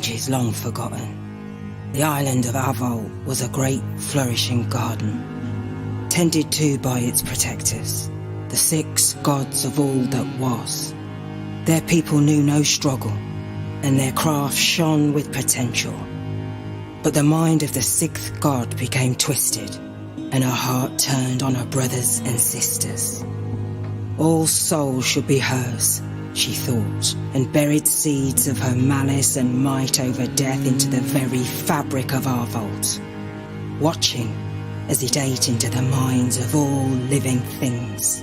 ages long forgotten, the island of Arvold was a great flourishing garden, tended to by its protectors, the 6 gods of all that was. Their people knew no struggle, and their craft shone with potential. But the mind of the 6th god became twisted, and her heart turned on her brothers and sisters. All souls should be hers, she thought, and buried seeds of her malice and might over death into the very fabric of Arvold, watching as it ate into the minds of all living things.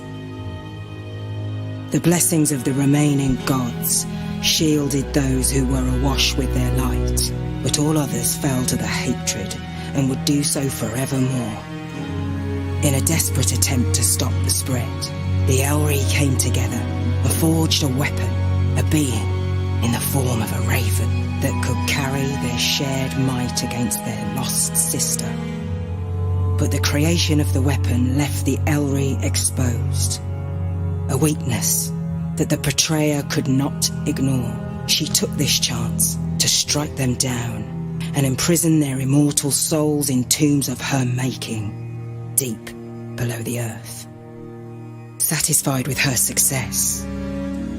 The blessings of the remaining gods shielded those who were awash with their light, but all others fell to the hatred and would do so forevermore. In a desperate attempt to stop the spread, the Elri came together and forged a weapon, a being in the form of a raven that could carry their shared might against their lost sister. But the creation of the weapon left the Elri exposed, a weakness that the betrayer could not ignore. She took this chance to strike them down and imprison their immortal souls in tombs of her making, deep below the earth. Satisfied with her success,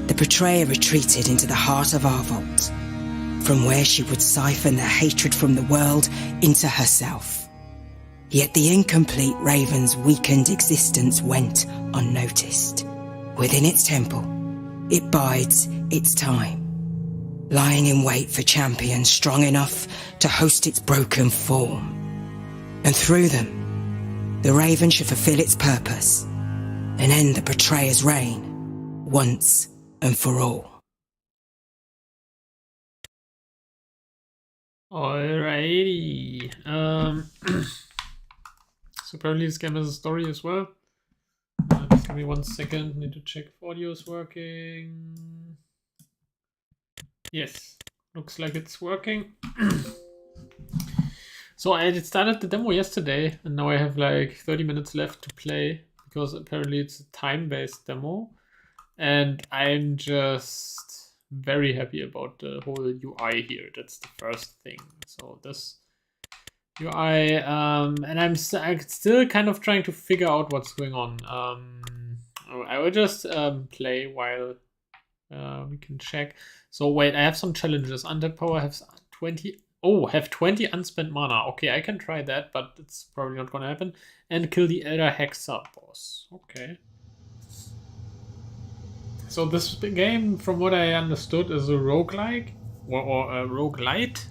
the betrayer retreated into the heart of Arvold, from where she would siphon the hatred from the world into herself. Yet the incomplete raven's weakened existence went unnoticed. Within its temple, it bides its time, lying in wait for champions strong enough to host its broken form. And through them, the raven should fulfill its purpose and end the betrayer's reign once and for all. Alrighty. So apparently this game has a story as well. Just give me 1 second. Need to check if audio is working. Yes, looks like it's working. So I started the demo yesterday, and now I have like 30 minutes left to play, because apparently it's a time-based demo. And I'm just very happy about the whole UI here. That's the first thing. So this UI, and I'm still kind of trying to figure out what's going on. I will just play while we can check. So wait, I have some challenges. Undead Power has 20. Oh, have 20 unspent mana. Okay, I can try that, but it's probably not gonna happen. And kill the Elder Hexa boss. Okay. So this game, from what I understood, is a roguelike or a roguelite.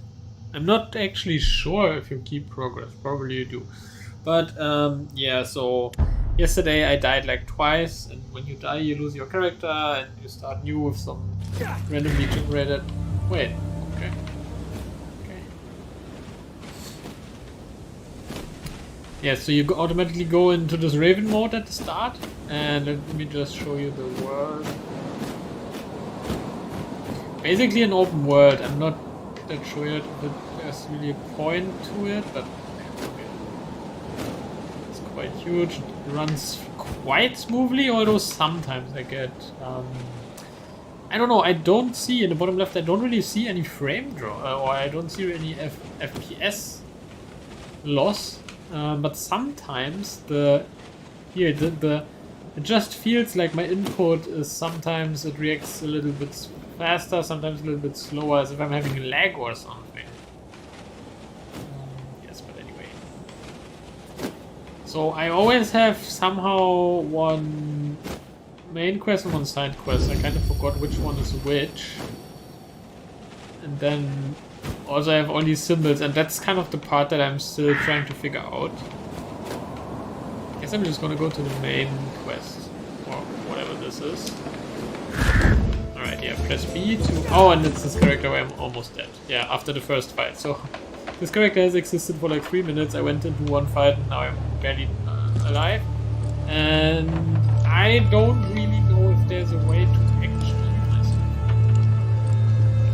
I'm not actually sure if you keep progress. Probably you do. But yeah, so yesterday I died like twice, and when you die you lose your character and you start new with some randomly generated... Wait, okay. Yeah, so you automatically go into this Raven mode at the start, and let me just show you the world. Basically an open world. I'm not that sure yet if there's really a point to it, but okay. It's quite huge. It runs quite smoothly, although sometimes I get... I don't know, I don't see, in the bottom left, I don't really see any frame draw, or I don't see any FPS loss. But sometimes it just feels like my input is, sometimes it reacts a little bit faster, sometimes a little bit slower, as if I'm having a lag or something. Yes, but anyway. So I always have somehow one main quest and one side quest. I kind of forgot which one is which. And then also I have all these symbols, and that's kind of the part that I'm still trying to figure out. I guess I'm just gonna go to the main quest, or whatever this is. Alright, yeah, press B to... Oh, and it's this character where I'm almost dead. Yeah, after the first fight. So, this character has existed for like 3 minutes. I went into one fight and now I'm barely alive. And I don't really know if there's a way to actually heal myself.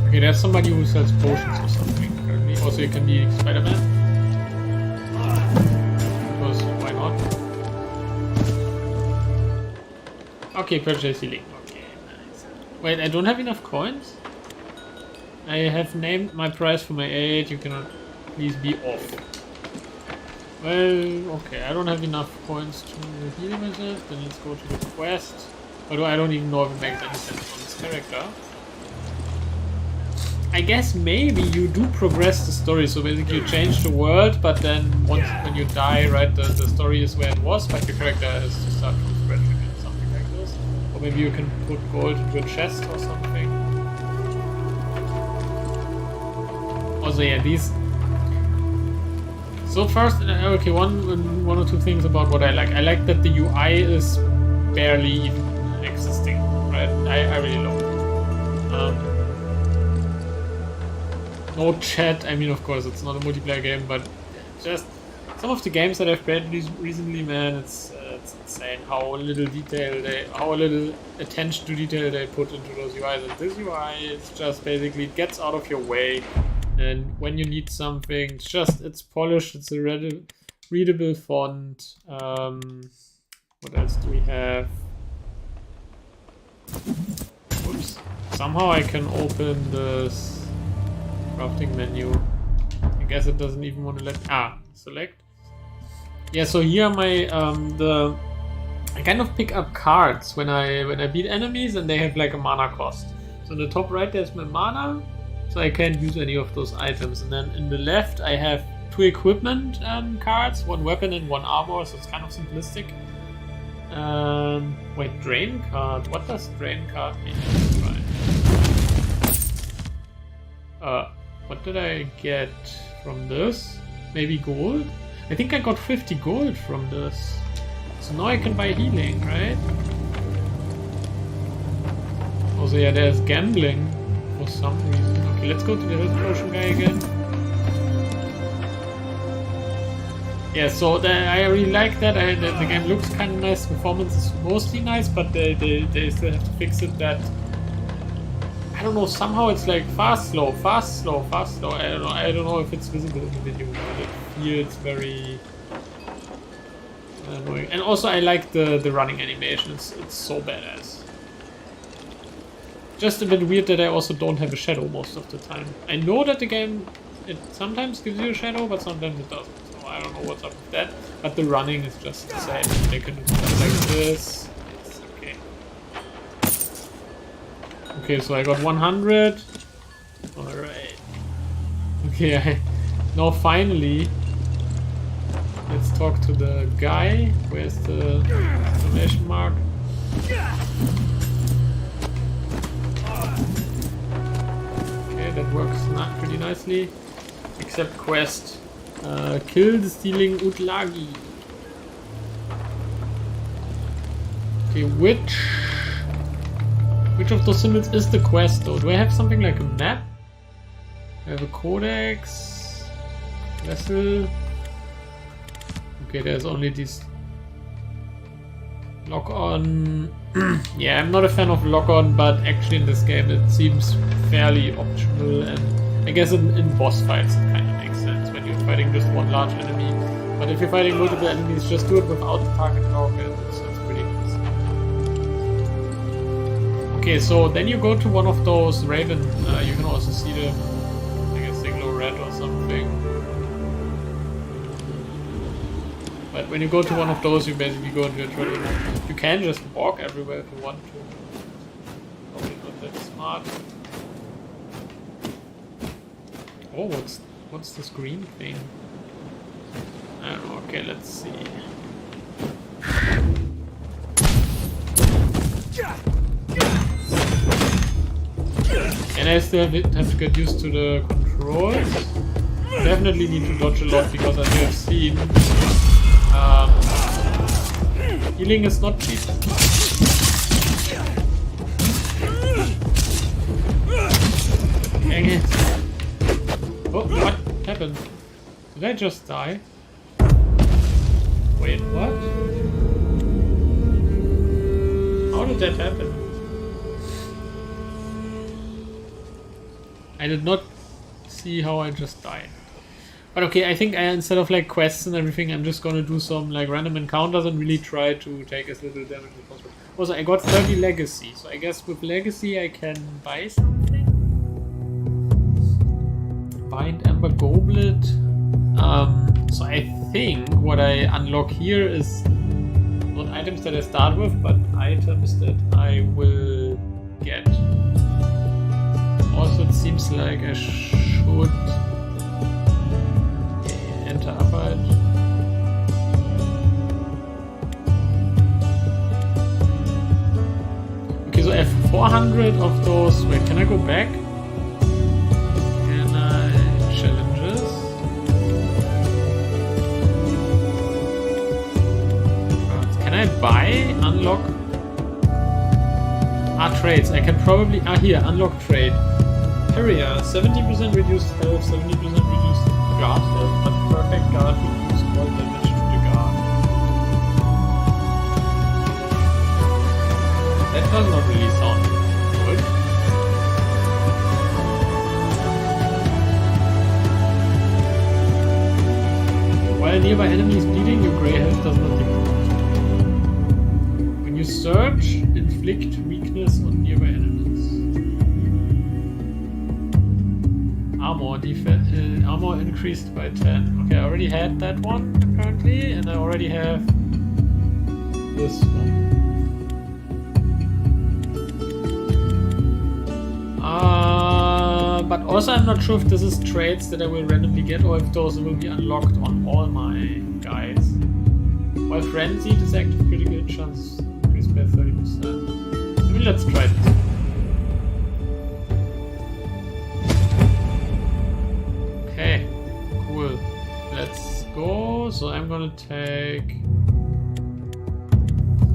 Okay, there's somebody who sells potions or something. Apparently. Also, you can be Spider-Man. Because why not? Okay, purchase healing. Okay, nice. Wait, I don't have enough coins? I have named my price for my aid. You cannot please be off. Well, okay, I don't have enough points to heal myself. Then let's go to the quest. Although I don't even know if it makes any sense on this character. I guess maybe you do progress the story, so basically you change the world, but then when you die, right, the story is where it was, but your character has to start from scratch again, something like this. Or maybe you can put gold into a chest or something. Also, yeah, these... So first, okay, one or two things about what I like. I like that the UI is barely even existing, right? I really love it. No chat, I mean, of course, it's not a multiplayer game, but just some of the games that I've played recently, man, it's insane how little attention to detail they put into those UIs. And this UI is just basically, it gets out of your way, and when you need something, it's polished, it's a readable font. What else do we have? Oops. Somehow I can open this crafting menu. I guess it doesn't even want to let select. Yeah, so here are my I kind of pick up cards when I beat enemies, and they have like a mana cost. So in the top right there's my mana, so I can't use any of those items. And then in the left I have 2 equipment cards, 1 weapon and 1 armor, so it's kind of simplistic. Wait, drain card. What does drain card mean? Let's try. What did I get from this? Maybe gold? I think I got 50 gold from this. So now I can buy healing, right? Also, yeah, there's gambling for some reason. Okay, let's go to the health potion guy again. Yeah, so I really like that. The game looks kind of nice. Performance is mostly nice, but they still have to fix it that... I don't know, somehow it's like fast, slow, fast, slow, fast, slow. I don't know if it's visible in the video, but it feels very annoying. And also I like the running animation, it's so badass. Just a bit weird that I also don't have a shadow most of the time. I know that the game, it sometimes gives you a shadow, but sometimes it doesn't. So I don't know what's up with that. But the running is just the same. They can do stuff like this. Okay, so I got 100. Alright. Okay, now finally, let's talk to the guy. Where's the exclamation mark? Okay, that works not pretty nicely. Except quest. Kill the stealing Utlagi. Okay, which of those symbols is the quest though? Do I have something like a map? I have a codex, vessel. Okay, there's only these lock-on. Yeah, I'm not a fan of lock-on, but actually in this game it seems fairly optional, and I guess in boss fights it kind of makes sense when you're fighting just one large enemy. But if you're fighting multiple enemies, just do it without the target lock, and it's pretty nice. Okay, so then you go to one of those Raven, you can also see the, I guess they glow red or something. But when you go to one of those, you basically go into a turtle. You can just walk everywhere if you want to. Probably not that smart. Oh, what's this green thing? I don't know, okay, let's see. And I still have to get used to the controls. Definitely need to dodge a lot because as you have seen, healing is not cheap. Dang it. Oh, what happened? Did I just die? Wait, what? How did that happen? I did not see how I just died. But okay, I think instead of like quests and everything, I'm just gonna do some like random encounters and really try to take as little damage as possible. Also, I got 30 legacy, so I guess with legacy I can buy something? Combined Amber Goblet. So I think what I unlock here is not items that I start with, but items that I will get. Also, it seems like I should enter Arbeit. Okay, so I have 400 of those. Wait, can I go back? Can I challenges? Can I buy? Unlock? Trades. I can probably... here, unlock trade. Area, 70% reduced health, 70% reduced guard health, but perfect guard reduced all damage to the guard. That does not really sound good. While nearby enemy is bleeding, your grey health does not improve. When you search, inflict weakness on nearby enemies. Armor increased by 10. Okay, I already had that one apparently, and I already have this one. But also I'm not sure if this is traits that I will randomly get or if those will be unlocked on all my guys. While Frenzied is active, critical chance increased by 30%. I mean, let's try this. Okay, cool. Let's go. So I'm gonna take...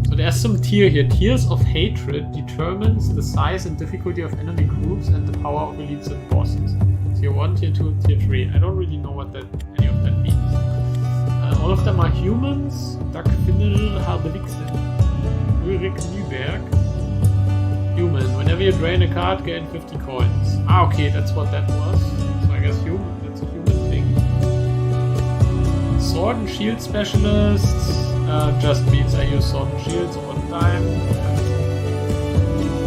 So there's some tier here. Tiers of Hatred determines the size and difficulty of enemy groups and the power of elites and bosses. Tier 1, Tier 2, Tier 3. I don't really know what any of that means. All of them are humans. Dag Finnel Habelixen. Ulrich Nyberg. Human. Whenever you drain a card, gain 50 coins. Okay, that's what that was. So I guess human. That's a human thing. Sword and Shield Specialists. Just means I use Sword and Shields all the time.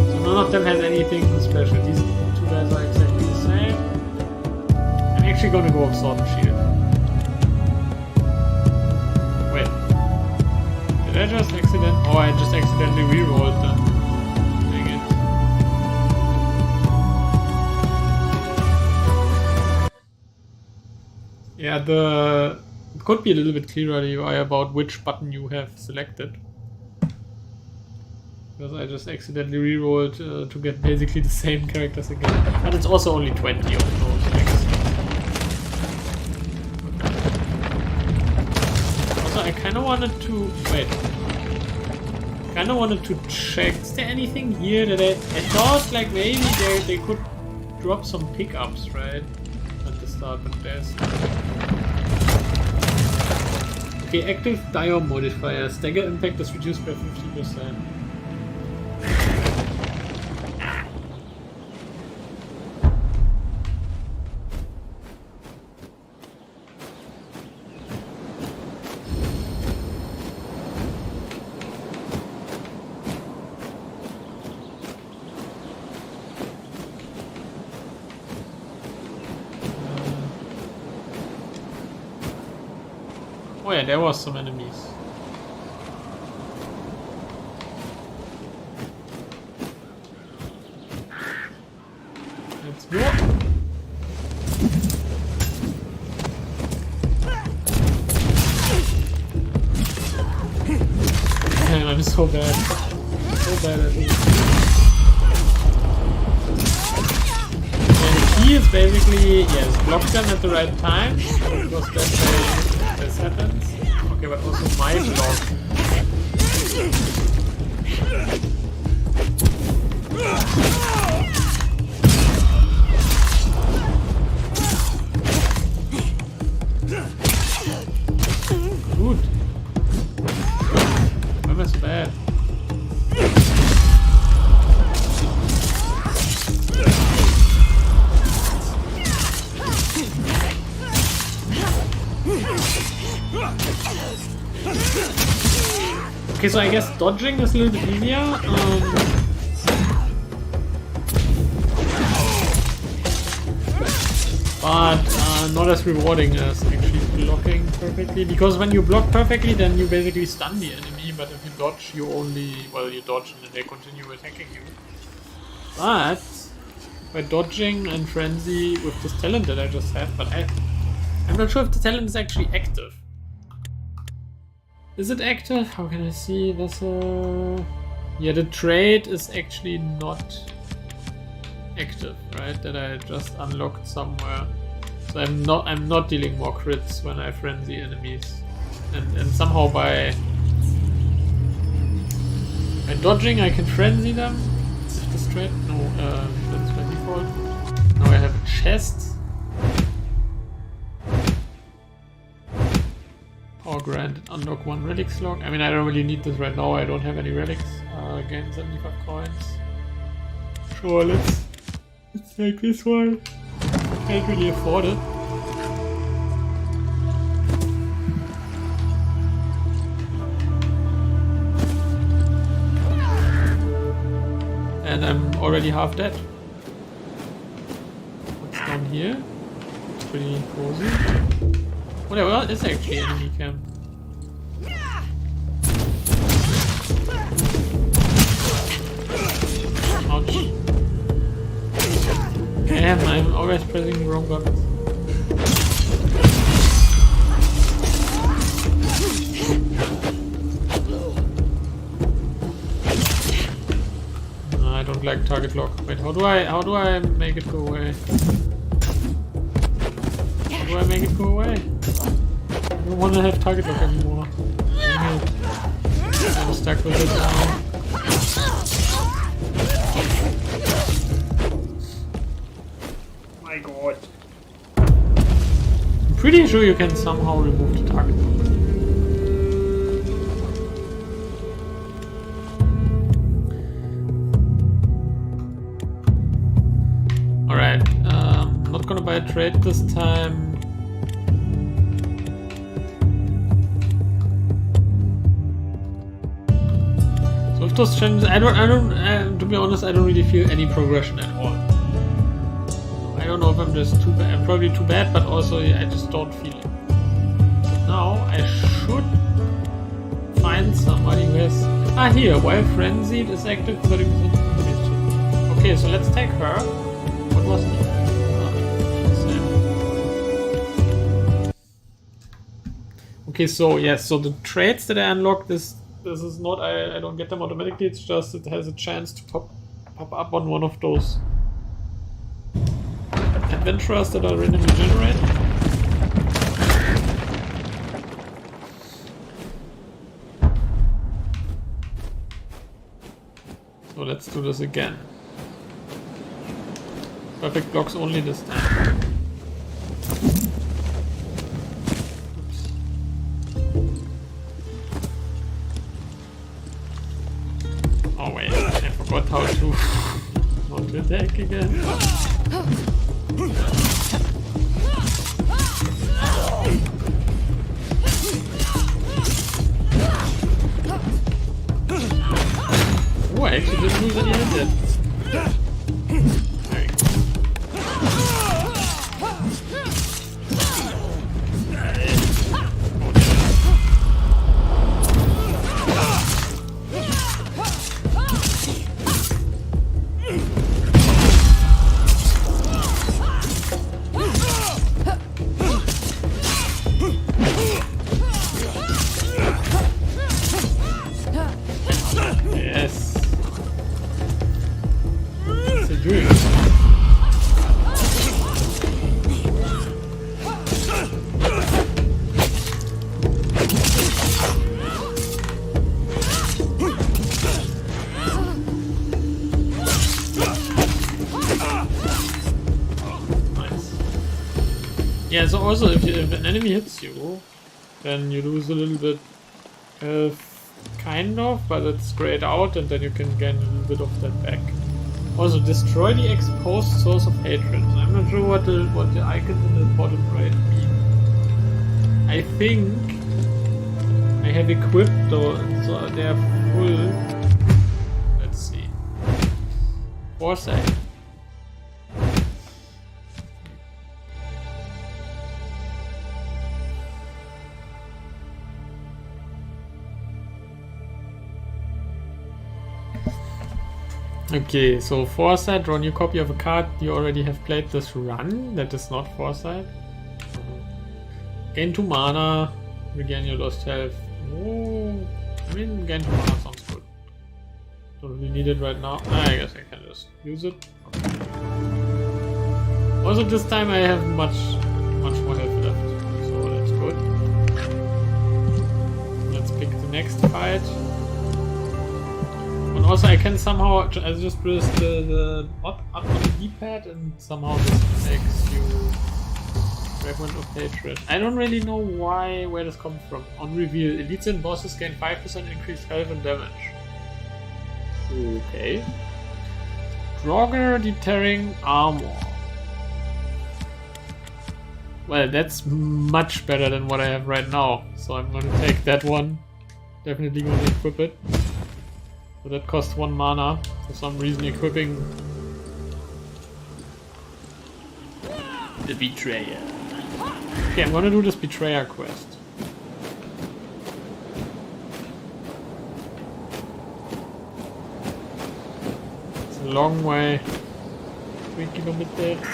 So none of them has anything special. These two guys are exactly the same. I'm actually gonna go with Sword and Shield. Wait. Did I just Oh, I just accidentally rerolled them. Dang it. Yeah, it could be a little bit clearer the UI about which button you have selected. Because I just accidentally rerolled to get basically the same characters again. And it's also only 20 of those things. Also, I kind of wanted to... Wait. I kind of wanted to check... Is there anything here that I thought like maybe they could drop some pickups, right? At the start, but there's... Okay, active Dio modifier. Stagger impact is reduced by 50%. Oh yeah, there was some enemies. Let's go. Man, I'm so bad. So bad at this. And the key is basically, yes, block them at the right time, because that way this happens. Okay, but also my block. Good. Why am I so bad? Okay, so I guess dodging is a little bit easier. but not as rewarding as actually blocking perfectly. Because when you block perfectly, then you basically stun the enemy, but if you dodge, you only, well, you dodge and then they continue attacking you. But by dodging and frenzy with this talent that I just had, but I'm not sure if the talent is actually active. Is it active? How can I see this? Yeah, the trait is actually not active, right? That I just unlocked somewhere. So I'm not dealing more crits when I frenzy enemies, and somehow by dodging I can frenzy them. Is this trait? No, that's by default. Now I have a chest. Or granted, unlock 1 relic slot. I mean, I don't really need this right now. I don't have any relics. Again, 75 coins. Sure, let's take this one. Can't really afford it. And I'm already half dead. What's down here? It's pretty cozy. Oh, well, it's actually enemy camp. Ouch. Damn, I'm always pressing the wrong buttons. No, I don't like target lock. Wait, how do I make it go away? How do I make it go away? I don't want to have target lock anymore. Dang it. I'm stuck with it now. My god. I'm pretty sure you can somehow remove the target lock. Alright, not gonna buy a trade this time. So with those challenges, I don't, to be honest, I don't really feel any progression at all. I don't know if I'm just too bad, I'm probably too bad, but also I just don't feel it. Now I should find somebody who has, here, while frenzied is active 30%. Okay, so let's take her. What was it? Okay, so yes, so the traits that I unlocked, this is not, I don't get them automatically, it's just it has a chance to pop up on one of those adventurers that are randomly generated. So let's do this again. Perfect blocks only this time. Oh wait, I forgot how to not to attack again. Oh, I actually didn't lose any hit yet. There you go. Yes. It's a dream. Nice. Yeah, so also if an enemy hits you, then you lose a little bit of kind of, but it's grayed out and then you can gain a little bit of that back. Also, destroy the exposed source of hatred. I'm not sure what the icons in the bottom right mean. I think I have equipped though, so they're full. Let's see. Foresight. Okay, so foresight, draw a new copy of a card. You already have played this run. That is not foresight. Gain 2 mana, regain your lost health. Oh, I mean, gain 2 mana sounds good. Don't really need it right now. I guess I can just use it. Okay. Also, this time I have much more health left, so that's good. Let's pick the next fight. And also, I can somehow I just press the up on the D-pad, and somehow this makes you Fragment of Hatred. I don't really know where this comes from. On reveal, elites and bosses gain 5% increased health and damage. Okay. Draugr Deterring Armor. Well, that's much better than what I have right now. So I'm gonna take that one. Definitely gonna equip it. So that costs 1 mana. For some reason equipping the Betrayer. Okay, I'm gonna do this Betrayer quest. It's a long way. 3 kilometers.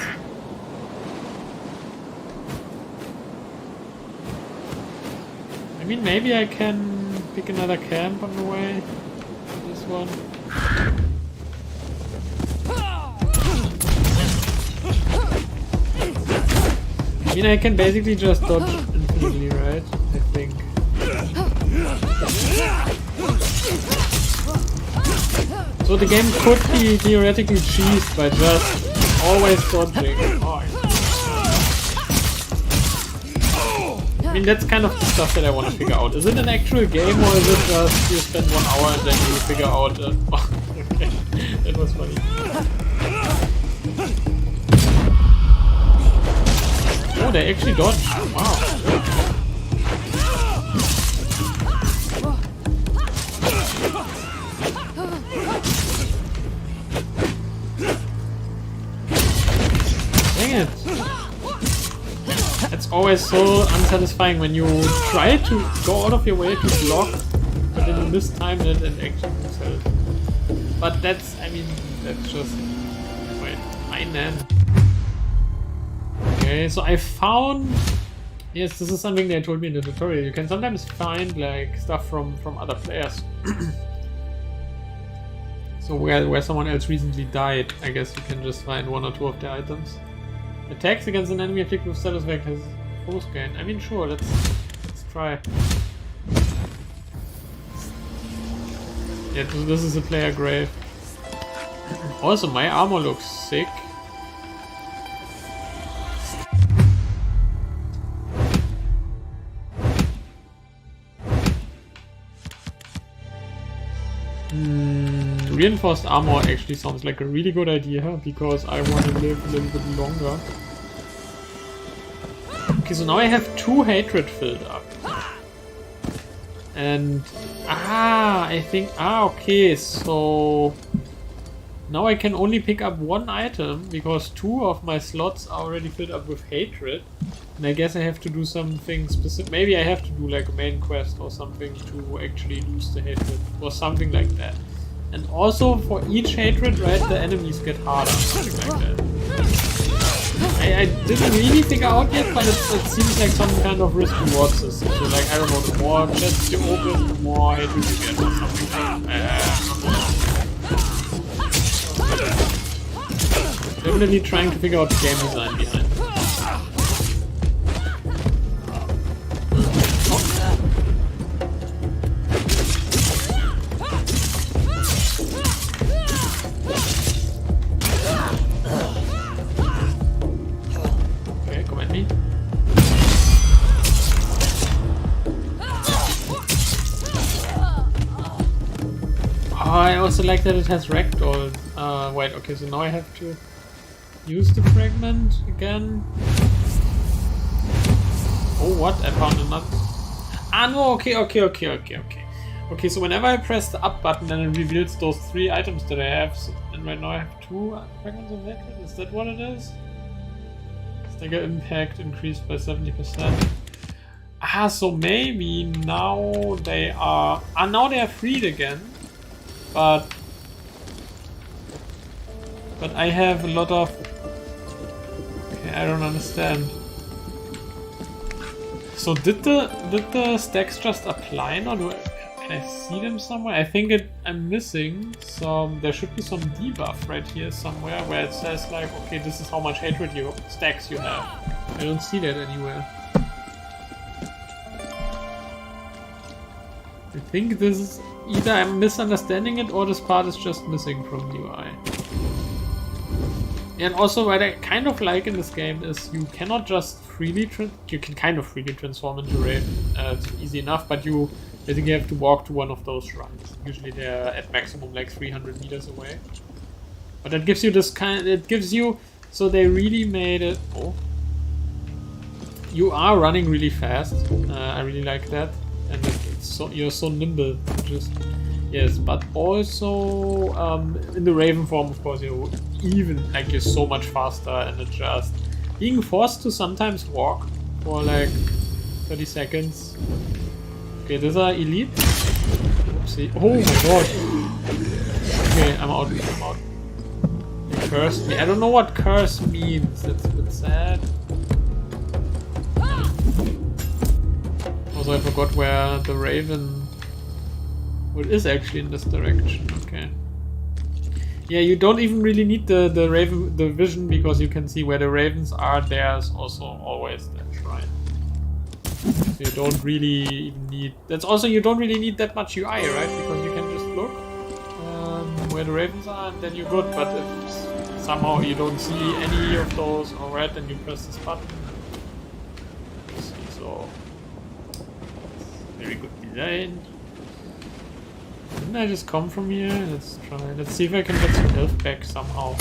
I mean, maybe I can pick another camp on the way. This one. I mean, I can basically just dodge infinitely, right? I think. So the game could be theoretically cheesed by just always dodging. Oh, I mean, that's kind of the stuff that I want to figure out. Is it an actual game, or is it just you spend 1 hour and then you figure out oh, okay, that was funny. Oh, they actually dodged. Wow. Dang it. It's always so unsatisfying when you try to go out of your way to block, but then you mistime it and actually lose health. But that's, I mean, that's just... Wait, fine then. Okay, so I found... Yes, this is something they told me in the tutorial. You can sometimes find like stuff from other players. So where someone else recently died, I guess you can just find 1 or 2 of the items. Attacks against an enemy afflicted with status effect has force gain. I mean, sure, let's try. Yeah, this is a player grave. Also, my armor looks sick. Reinforced armor actually sounds like a really good idea because I want to live a little bit longer. Okay, so now I have 2 hatred filled up. And I think okay, so now I can only pick up 1 item because 2 of my slots are already filled up with hatred. And I guess I have to do something specific. Maybe I have to do like a main quest or something to actually lose the hatred or something like that. And also for each hatred, right, the enemies get harder, something like that. I didn't really figure out yet, but it seems like some kind of risk-reward system. So like, I don't know, the more chests you open, the more hatred you get or something like that. Definitely trying to figure out the game design behind it. I also like that it has ragdoll. Wait, okay, so now I have to use the fragment again. Oh, what? I found another. No, okay. Okay, so whenever I press the up button, then it reveals those 3 items that I have. So, and right now I have 2 fragments of hatred. Is that what it is? Stagger impact increased by 70%. So maybe now they are. Now they are freed again. But But I have a lot of... Okay, I don't understand. So did the stacks just apply now? Can I see them somewhere? I think I'm missing some... There should be some debuff right here somewhere where it says like, okay, this is how much hatred stacks you have. I don't see that anywhere. I think this is either I'm misunderstanding it or this part is just missing from the UI. And also what I kind of like in this game is you cannot just you can kind of freely transform into Raven. It's easy enough, but you basically have to walk to one of those shrines. Usually they're at maximum like 300 meters away. But that gives you this so they really made it, you are running really fast. I really like that. And you're so nimble, yes, but also in the Raven form, of course, you're so much faster, and it's just being forced to sometimes walk for like 30 seconds. Okay, these are elite. Oopsie. Oh my god. Okay, I'm out. They cursed me. I don't know what curse means. That's a bit sad. Also, I forgot where the Raven... Well, it is actually in this direction. Okay. Yeah, you don't even really need the vision, because you can see where the ravens are. There's also always that shrine. So you don't really even need... you don't really need that much UI, right? Because you can just look where the ravens are and then you're good. But if somehow you don't see any of those, alright, then you press this button. So... Very good design. Didn't I just come from here? Let's try. Let's see if I can get some health back somehow.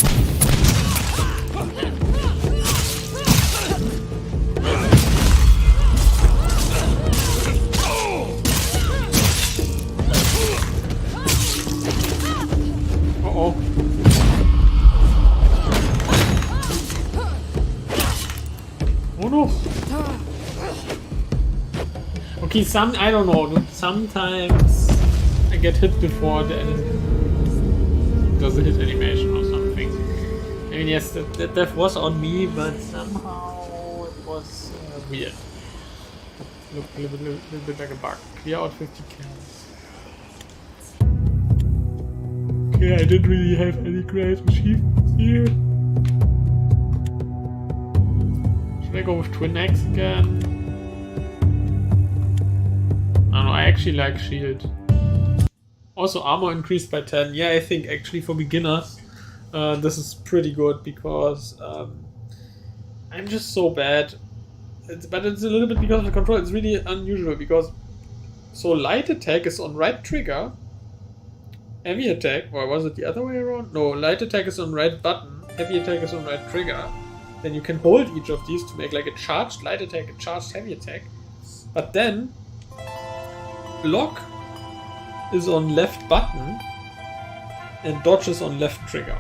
Uh-oh. Oh no! Okay, I don't know, sometimes I get hit before the enemy does a hit animation or something. I mean, yes, that death was on me, but somehow it was weird. Looked a little bit like a bug. Clear out 50 kills. Okay, I didn't really have any great achievements here. Should I go with Twin Axe again? I don't know, I actually like shield. Also armor increased by 10. Yeah, I think actually for beginners this is pretty good, because I'm just so bad. But it's a little bit because of the control. It's really unusual, because so light attack is on right trigger. Heavy attack, or was it the other way around? No, light attack is on right button. Heavy attack is on right trigger. Then you can hold each of these to make like a charged light attack, a charged heavy attack. But then block is on left button and dodge is on left trigger.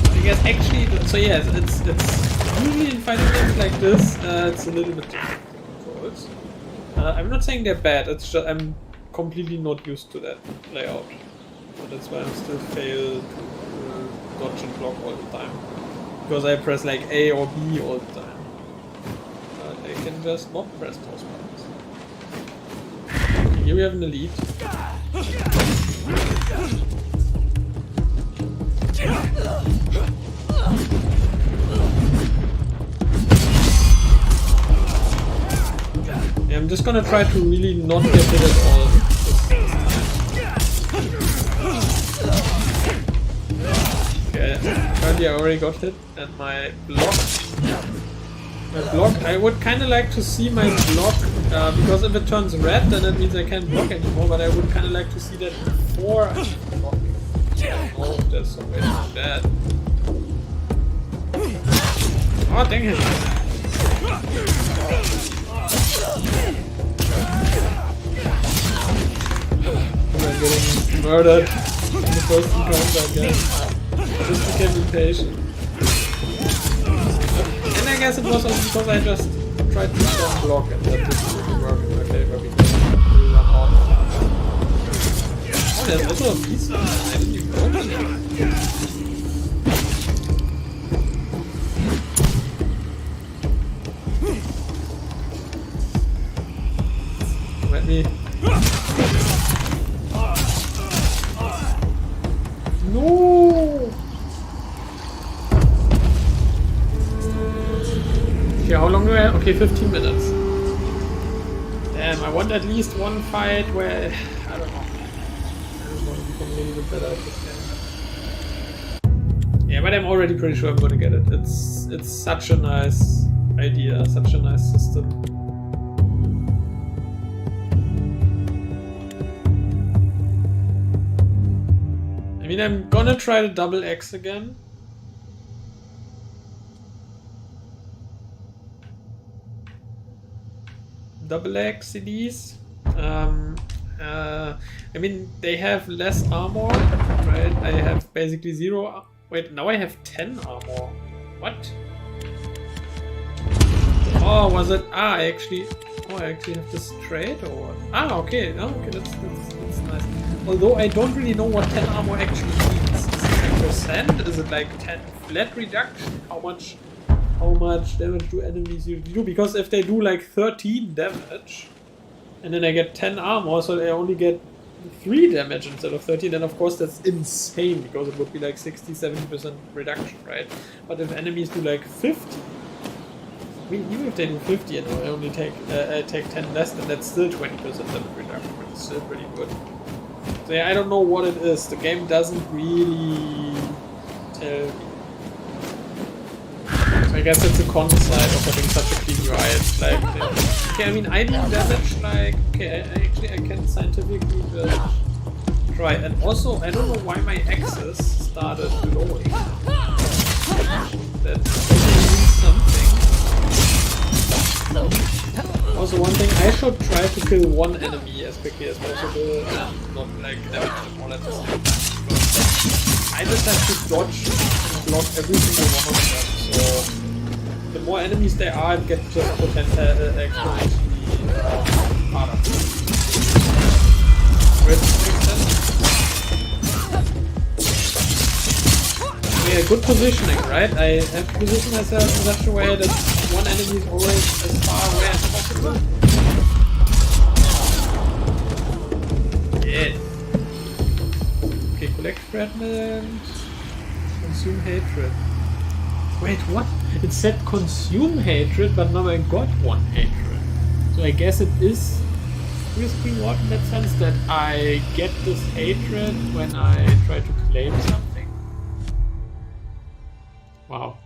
I guess actually, so yes, it's usually in fighting games like this, it's a little bit different controls. I'm not saying they're bad, it's just I'm completely not used to that layout. So that's why I still fail to dodge and block all the time. Because I press like A or B all the time. I can just not press those buttons. Okay, here we have an elite. Yeah, I'm just gonna try to really not get hit at all. Okay, currently I already got hit, and my block, I would kinda like to see my block, because if it turns red then it means I can't block anymore, but I would kinda like to see that before I block. Oh, there's some way to do that. Oh, dang it! I'm getting murdered in the first encounter again. Just became impatient. And I guess it was also because I just tried to stop block and that didn't really work in my favor because we run out. Oh, there's also a piece. I didn't even open it. Let me. No. Okay, how long do I have? Okay, 15 minutes. Damn, I want at least one fight where I don't know. I just want to become a little bit better at this game. Yeah, but I'm already pretty sure I'm gonna get it. It's such a nice idea, such a nice system. I mean, I'm gonna try the double X again. Double X CDs. I mean, they have less armor, right? I have basically 0. Wait, now I have 10 armor. What? Oh, was it? Ah, I actually have this trait or what? Ah, okay. Oh, okay, that's nice. Although I don't really know what 10 armor actually means. Is it like percent? Is it like 10 flat reduction? How much damage do enemies usually do? Because if they do like 13 damage, and then I get 10 armor, so I only get 3 damage instead of 13, then of course that's insane, because it would be like 60-70% reduction, right? But if enemies do like 50, I mean, even if they do 50 and I only take 10 less, then that's still 20% damage reduction, which is still pretty good. So yeah, I don't know what it is. The game doesn't really tell me. So I guess it's a con side of having such a clean UI. It's like, okay, I mean, I do damage like, okay, I can scientifically just try. And also, I don't know why my axis started glowing. That means something. Also, one thing, I should try to kill one enemy as quickly as possible and not like damage them all at the same time. Because I just have to dodge and block every single one of them. So the more enemies there are, it gets just exponentially harder. Which makes sense. Yeah, good positioning, right? I have to position myself in such a way that one enemy is always as far away as possible. Yeah. Okay, collect fragment. Consume hatred. Wait, what? It said consume hatred, but now I got one hatred. So I guess it is risk reward in that sense that I get this hatred when I try to claim something. Wow.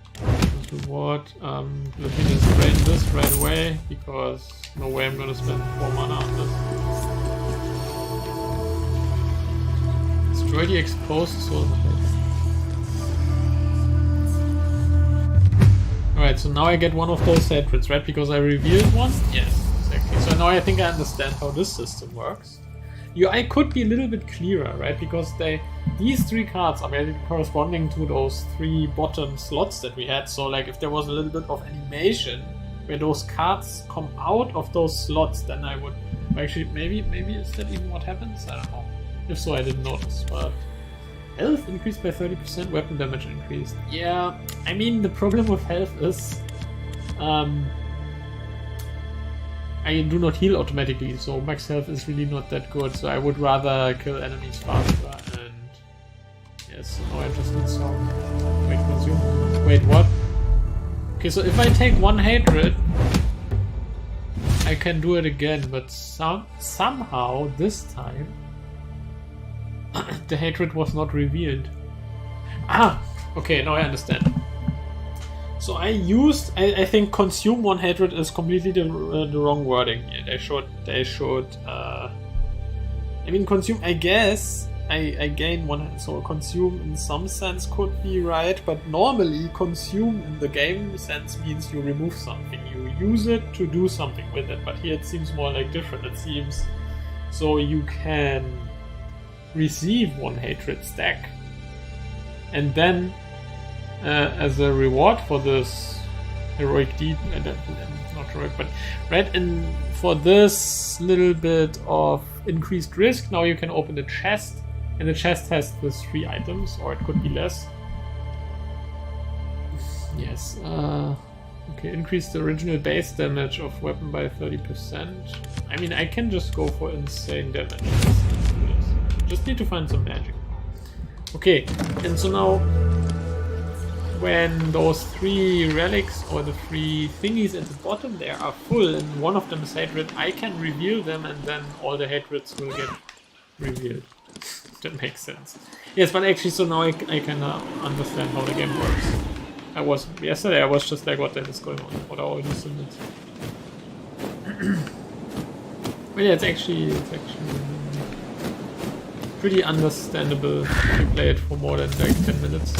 Reward. Let me just drain this right away, because no way I'm gonna spend 4 mana on this. Destroy the exposed soul. Alright, so now I get one of those hatreds, right? Because I revealed one? Yes, exactly. So now I think I understand how this system works. UI could be a little bit clearer, right? Because these 3 cards are basically corresponding to those 3 bottom slots that we had. So like if there was a little bit of animation where those cards come out of those slots, then I would actually maybe is that even what happens? I don't know. If so, I didn't notice. But health increased by 30%, weapon damage increased. Yeah, I mean the problem with health is I do not heal automatically, so max health is really not that good, so I would rather kill enemies faster, and yes, now I just need some. Wait, consume. Wait, what? Okay, so if I take 1 hatred, I can do it again, but somehow this time the hatred was not revealed. Ah! Okay, now I understand. So I think consume 1 hatred is completely the wrong wording here. They should, I mean consume, I guess, I gain 1, so consume in some sense could be right, but normally consume in the game sense means you remove something. You use it to do something with it, but here it seems more like different. It seems, so you can receive 1 hatred stack, and then as a reward for this heroic deed, not heroic, but right, and for this little bit of increased risk, now you can open the chest And the chest has the 3 items, or it could be less. Yes. Okay, increase the original base damage of weapon by 30%. I mean, I can just go for insane damage. Just need to find some magic. Okay, and so now when those 3 relics or the 3 thingies at the bottom there are full and one of them is hatred, I can reveal them and then all the hatreds will get revealed. That makes sense. Yes, but actually, so now I can understand how the game works. Yesterday I was just like, what the hell is going on? What are all these symbols? Well, yeah, it's actually pretty understandable if you play it for more than like 10 minutes.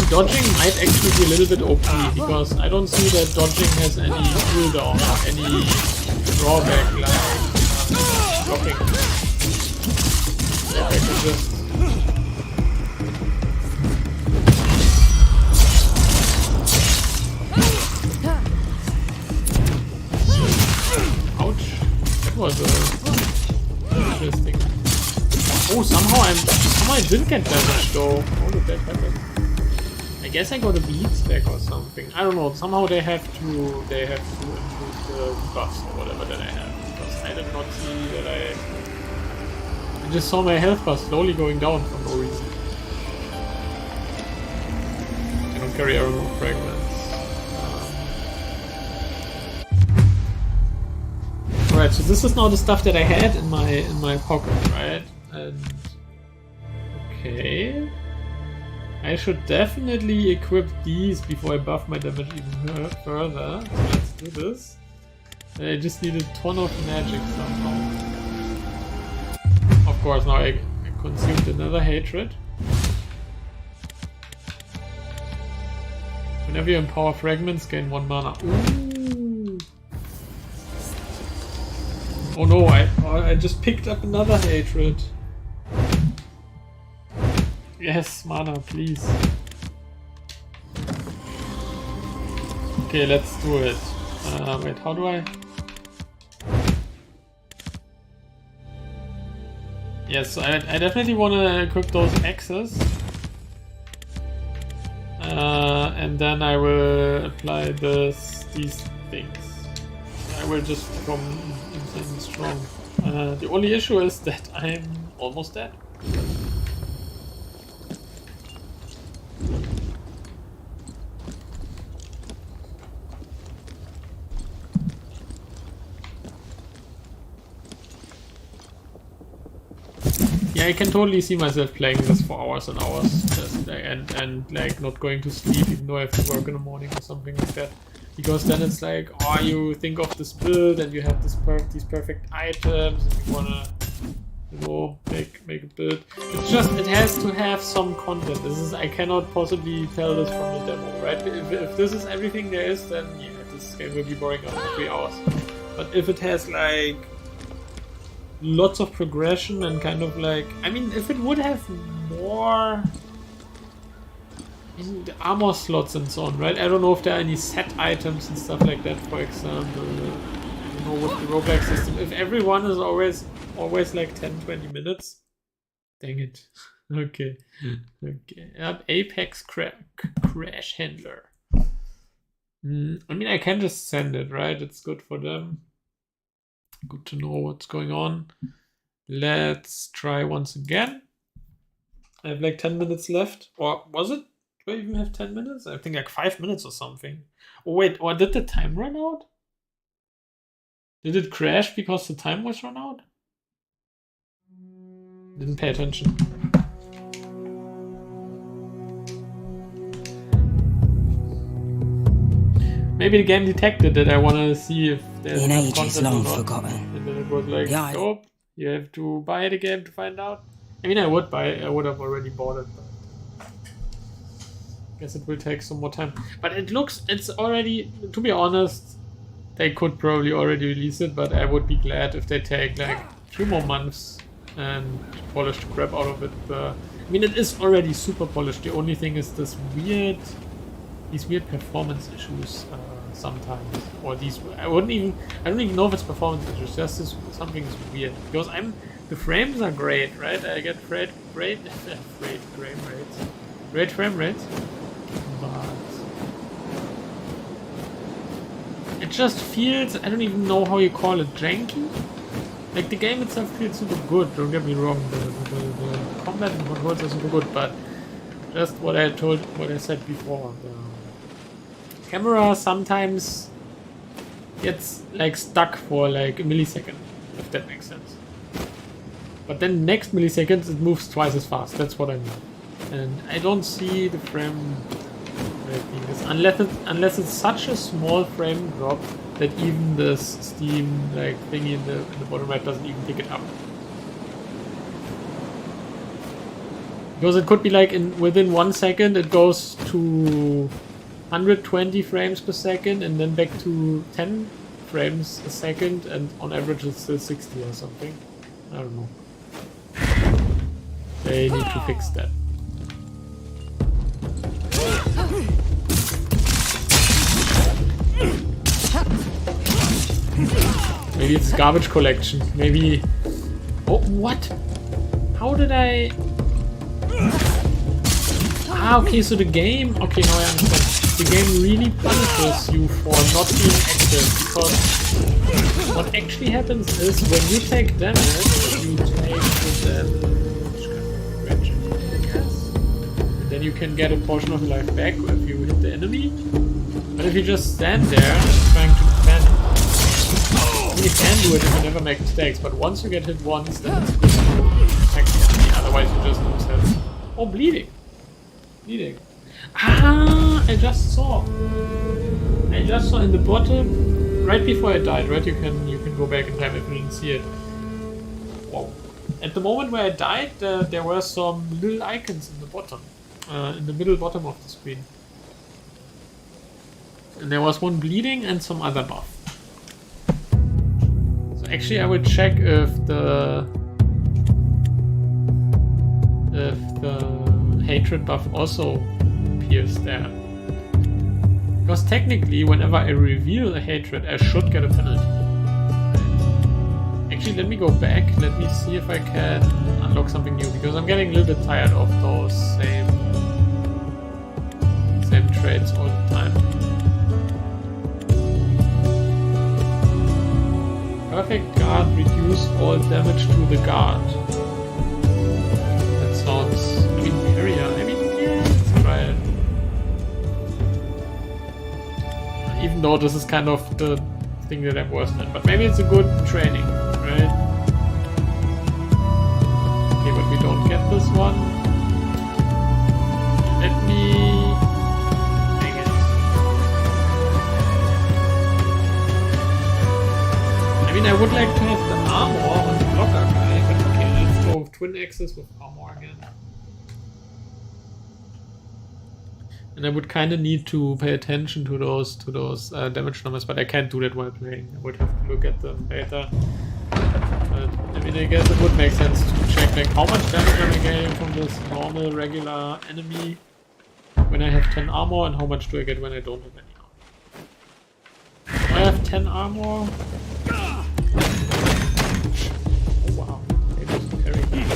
Dodging might actually be a little bit OP, because I don't see that dodging has any cooldown or any drawback like blocking. Like I can just... Ouch. That was interesting. Oh, somehow I didn't get damage though. How did that happen? I guess I got a bleed stack or something. I don't know. Somehow they have to improve the buffs or whatever that I have. Because I did not see that I just saw my health bar slowly going down for no reason. I don't carry arrow fragments. Alright, so this is now the stuff that I had in my pocket, right? And okay. I should definitely equip these before I buff my damage even further. So let's do this. I just need a ton of magic somehow. Of course, now I consumed another hatred. Whenever you empower fragments, gain 1 mana. Ooh. Oh no, I just picked up another hatred. Yes, mana, please. Okay, let's do it. Wait, how do I... Yes, I definitely want to equip those axes. And then I will apply these things. I will just become insanely strong. The only issue is that I'm almost dead. Yeah, I can totally see myself playing this for hours and hours, just like, and like not going to sleep even though I have to work in the morning or something like that. Because then it's like, oh, you think of this build and you have these perfect items and you wanna, you know, make a build. It's just, it has to have some content. I cannot possibly tell this from the demo, right? If this is everything there is, then yeah, this game will be boring after 3 hours. But if it has like lots of progression and kind of like, I mean, if it would have more the armor slots and so on, right? I don't know if there are any set items and stuff like that, for example. I don't know what the roguelike system, if everyone is always like 10-20 minutes. Dang it. Okay. Okay. Apex Crash Handler. I mean, I can just send it, right? It's good for them. Good to know what's going on. Let's try once again. I have like 10 minutes left. Or was it? Do I even have 10 minutes? I think like 5 minutes or something. Oh wait, or did the time run out? Did it crash because the time was run out? Didn't pay attention. Maybe the game detected that I want to see if there's in ages content long or not. forgotten. And then it was like, Yeah, nope, you have to buy the game to find out. I mean, I would have already bought it, but I guess it will take some more time. But it's already, to be honest, they could probably already release it, but I would be glad if they take like 2 more months and polish the crap out of it. I mean, it is already super polished. The only thing is these weird performance issues sometimes, or these. I don't even know if it's performance issues. Just this, something's weird because the frames are great, right? I get great frame rates, but it just feels, I don't even know how you call it, janky? Like, the game itself feels super good, don't get me wrong, the combat and controls are super good, but just what I said before, the camera sometimes gets, like, stuck for, like, a millisecond, if that makes sense. But then next millisecond it moves twice as fast, that's what I mean. And I don't see the frame rate being this, unless it's such a small frame drop that even this Steam like thingy in the bottom right doesn't even pick it up. Because it could be like within 1 second it goes to 120 frames per second and then back to 10 frames a second, and on average it's still 60 or something. I don't know. They need to fix that. Maybe it's garbage collection. Maybe... Oh, what? How did I... Ah, okay, so the game... Okay, now I understand. The game really punishes you for not being active, because what actually happens is when you take damage, you take the damage and then you can get a portion of your life back if you hit the enemy. But if you just stand there trying to defend, you can do it if you never make mistakes, but once you get hit once, then it's good to attack the enemy, otherwise you just lose health. Oh, bleeding. Bleeding. Ah, I just saw in the bottom, right before I died, right? You can go back in time if you didn't see it. Whoa. At the moment where I died, there were some little icons in the bottom, in the middle bottom of the screen. And there was one bleeding and some other buff. So actually I would check if the hatred buff also appears there. Because technically whenever I reveal a hatred I should get a penalty. Actually let me go back, let me see if I can unlock something new, because I'm getting a little bit tired of those same traits all the time. Perfect guard, reduce all damage to the guard. That sounds... I mean, area. I mean, yeah, let's try it. Even though this is kind of the thing that I'm worse at. But maybe it's a good training, right? Okay, but we don't get this one. Let me... I mean, I would like to have the armor on the blocker guy, but okay, let's go with twin axes with armor again. And I would kind of need to pay attention to those damage numbers, but I can't do that while playing. I would have to look at them later. But I mean, I guess it would make sense to check like how much damage am I getting from this normal, regular enemy when I have 10 armor, and how much do I get when I don't have any armor. Do I have 10 armor? Oh wow, it was very good.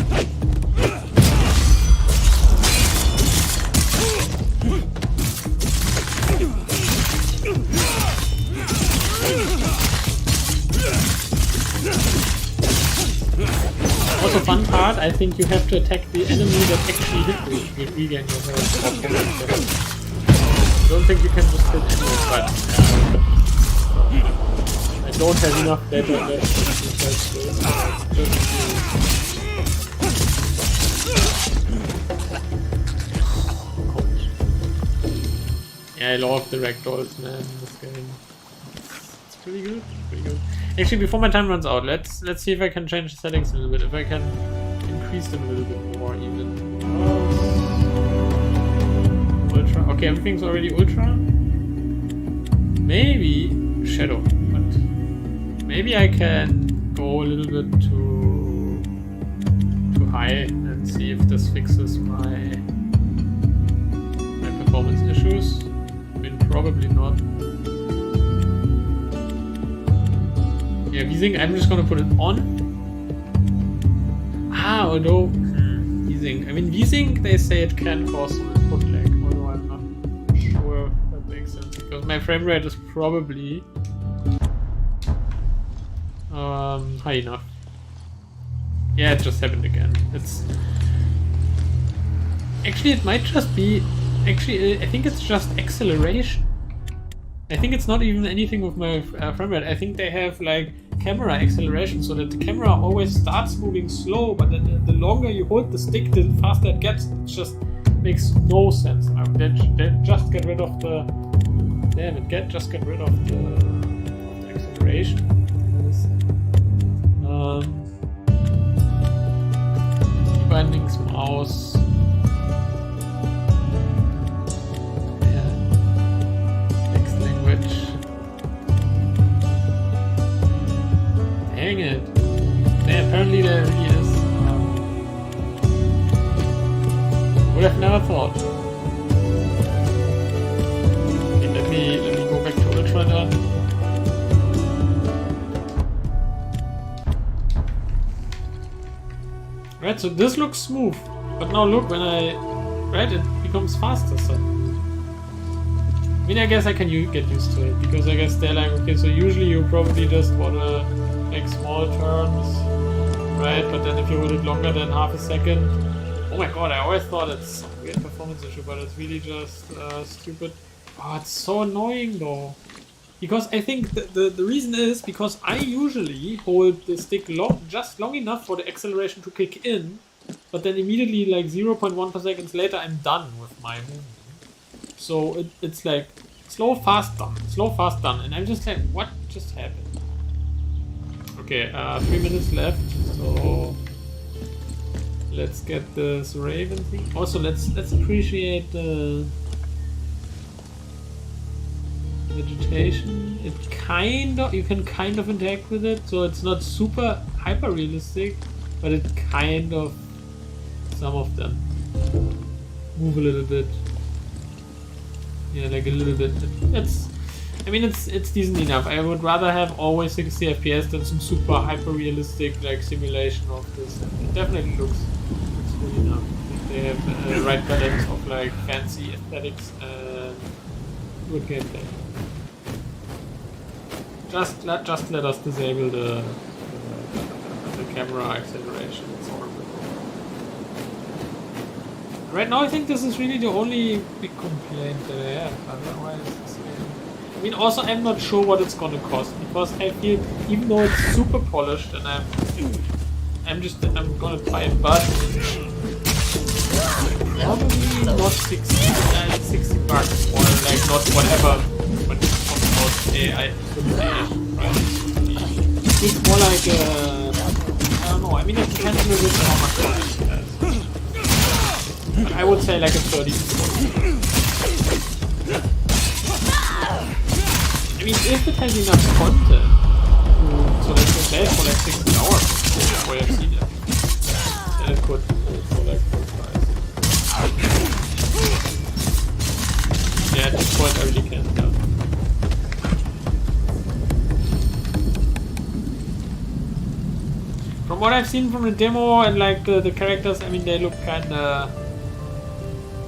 Also, fun part, I think you have to attack the enemy that actually hit you to regain your health. I don't think you can just hit anyone, but I don't have enough data left to yeah, I love the ragdolls, man, in this game. It's pretty good, pretty good. Actually, before my time runs out, let's see if I can change the settings a little bit, if I can increase them a little bit more even. Ultra. Okay, everything's already ultra. Maybe shadow, but maybe I can go a little bit to try and see if this fixes my performance issues. I mean, probably not. Yeah, VSync, I'm just gonna put it on. Although VSync, I mean VSync, they say it can cause some input lag, although I'm not sure if that makes sense because my frame rate is probably high enough. Yeah, it just happened again. It's actually, it might just be, actually I think it's just acceleration. I think it's not even anything with my frame rate. I think they have like camera acceleration so that the camera always starts moving slow, but then the longer you hold the stick, the faster it gets. It just makes no sense. They just get rid of the... Damn it, just get rid of the acceleration. Bindings mouse. Dang it. Man, apparently there really is. Would have never thought. Okay, let me go back to Ultra then. Right, so this looks smooth. But now look, when it becomes faster suddenly. I mean, I guess I can get used to it, because I guess they're like, okay, so usually you probably just wanna make small turns, right? But then if you hold it longer than half a second, oh my god, I always thought it's some weird performance issue, but it's really just stupid. Oh, it's so annoying though. Because I think the reason is because I usually hold the stick just long enough for the acceleration to kick in, but then immediately, like 0.1 per seconds later, I'm done with my movement. So it's like slow, fast, done. Slow, fast, done. And I'm just like, what just happened? Okay, 3 minutes left. So let's get this Raven thing. Also, let's appreciate the vegetation. You can kind of interact with it. So it's not super hyper realistic, but it kind of, some of them move a little bit. Yeah, like a little bit. I mean, it's decent enough. I would rather have always 60 FPS than some super hyper realistic like simulation of this. It definitely looks good enough. I think they have the right balance of like fancy aesthetics and good gameplay. Just let us disable the camera acceleration. It's horrible. Right now, I think this is really the only big complaint that I have. Otherwise, I mean, also I'm not sure what it's gonna cost, because I feel even though it's super polished and I'm gonna try it, but probably not 60 bucks or like not whatever when it comes out AI, right? It's more like I don't know. I mean, it depends a little bit on how much money it has. But I would say like a 30 to 40. I mean, if it has enough content, so that you can play it for like 60 hours before you have seen it, then it could for like full price. Yeah, at this point I really can't tell. From what I've seen from the demo and like the characters, I mean, they look kinda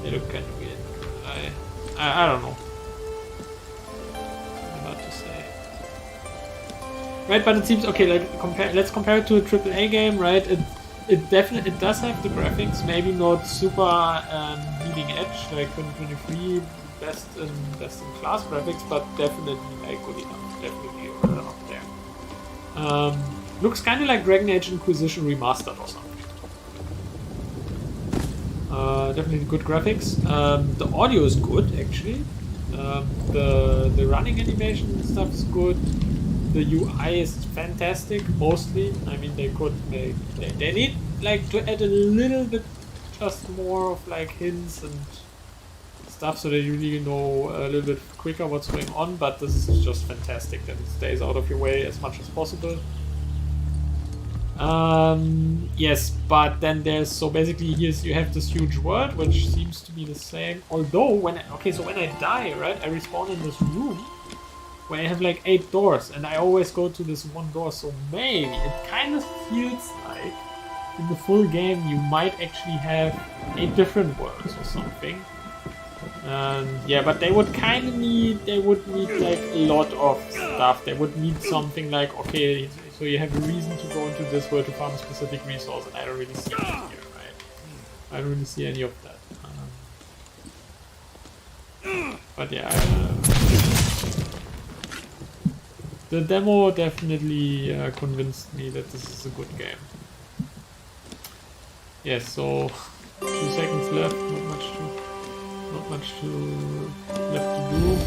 weird. I don't know. Hard to say. Right, but it seems okay. Like let's compare it to a AAA game, right? It definitely does have the graphics, maybe not super leading edge like 2023 best in class graphics, but definitely like good enough. Definitely up there. Looks kind of like Dragon Age Inquisition remastered or something. Definitely good graphics. The audio is good actually. The running animation and stuff is good. The UI is fantastic mostly. I mean, they could make they need like to add a little bit just more of like hints and stuff so that you really know a little bit quicker what's going on, but this is just fantastic that it stays out of your way as much as possible. Yes, but then there's, so basically here's, you have this huge world which seems to be the same, although when I die, right, I respawn in this room where I have like 8 doors and I always go to this one door, so maybe it kind of feels like in the full game you might actually have 8 different worlds or something. Yeah, but they would need like a lot of stuff. They would need something like, okay, so you have a reason to go into this world to farm a specific resource, and I don't really see it here, right? I don't really see any of that. But yeah, the demo definitely convinced me that this is a good game. Yes, so 2 seconds left, not much left to do.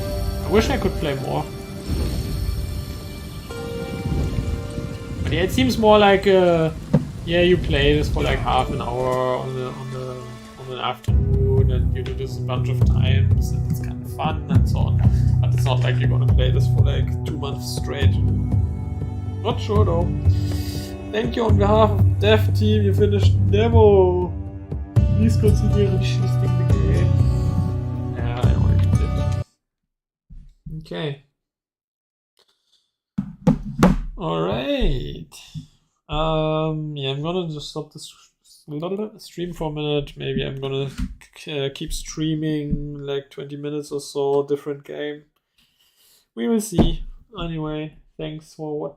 I wish I could play more. But yeah, it seems more like yeah, you play this for like half an hour on an afternoon, and you do this a bunch of times, and it's kind of fun and so on. But it's not like you're gonna play this for like 2 months straight. Not sure though. Thank you on behalf of the dev team. You finished the demo. Please consider restarting the game. Yeah, I already did. Okay. Alright. Yeah, I'm gonna just stop this stream for a minute. Maybe I'm gonna keep streaming like 20 minutes or so, different game. We will see. Anyway, thanks for watching.